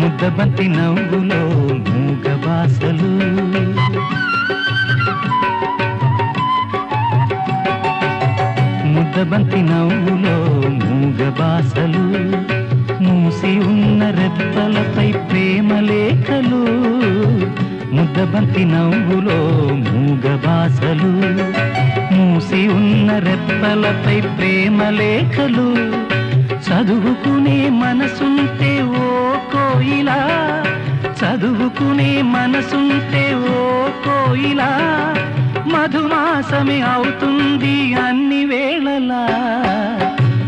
ముద్దబంతి నవ్వులో మూగ బాసలు ముద్దబంతి నవ్వులో మూగ బాసలు మూసి ఉన్న రెప్పలపై ప్రేమ లేఖలు ముద్దబంతి నవ్వులో మూగ బాసలు మూసి ఉన్న రెప్పలపై ప్రేమ లేఖలు చదువుకునే మనసుంటే ఓ కోయిలా చదువుకునే మనసుంటే ఓ కోయిలా మధుమాసమే అవుతుంది అన్ని వేళలా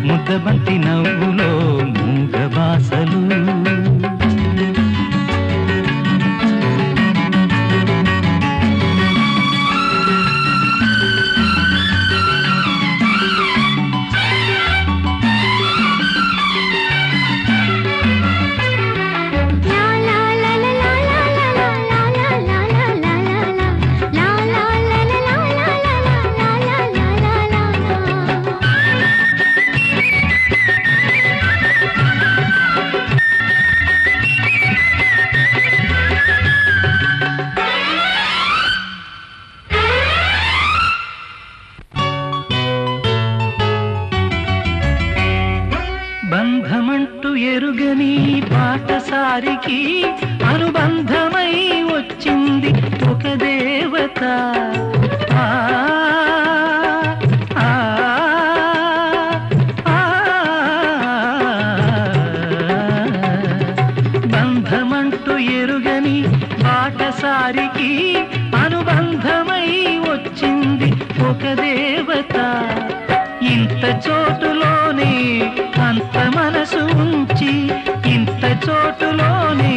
ముద్దబంతి నవ్వులో మూగ బాసలు బంధమంటూ ఎరుగని పాటసారికి అనుబంధమై వచ్చింది ఒక దేవత బంధమంటూ ఎరుగని పాటసారికి అనుబంధమై వచ్చింది ఒక దేవత ఇంత చోటులోనే అంత మనసు ఉంచి ఇంత చోటులోనే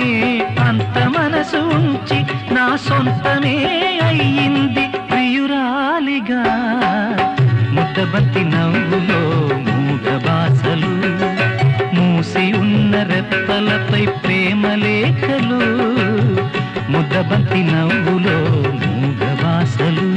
అంత మనసు ఉంచి నా సొంతమే అయ్యింది ప్రియురాలిగా ముద్దబంతి నవ్వులో మూగ బాసలు మూసి ఉన్న రెప్పలపై ప్రేమ లేఖలు ముద్దబంతి నవ్వులో మూగ బాసలు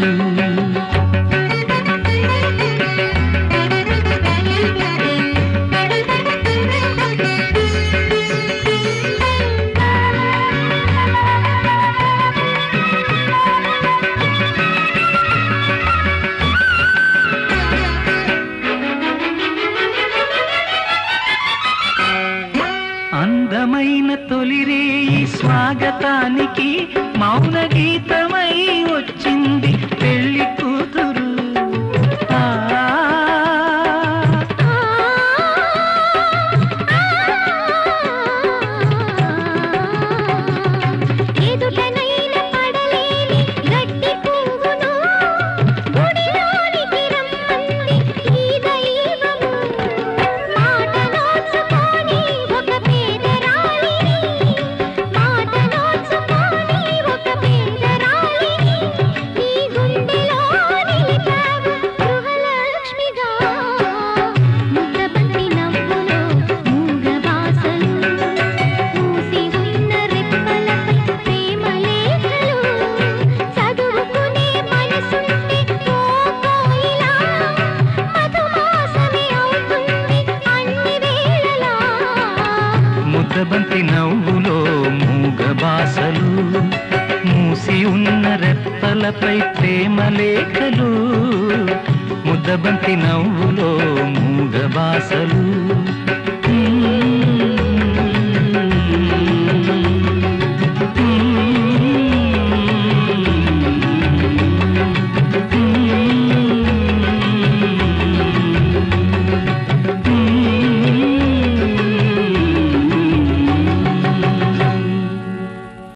అందమైన తొలిరేయి స్వాగతానికి మౌన గీతమై వచ్చింది పెళ్లి కూతురు ముద్దబంతి నవ్వులో మూగ బాసలు మూసి ఉన్న రెప్పలపై ప్రేమ లేఖలు ముద్దబంతి నవ్వులో మూగ బాసలు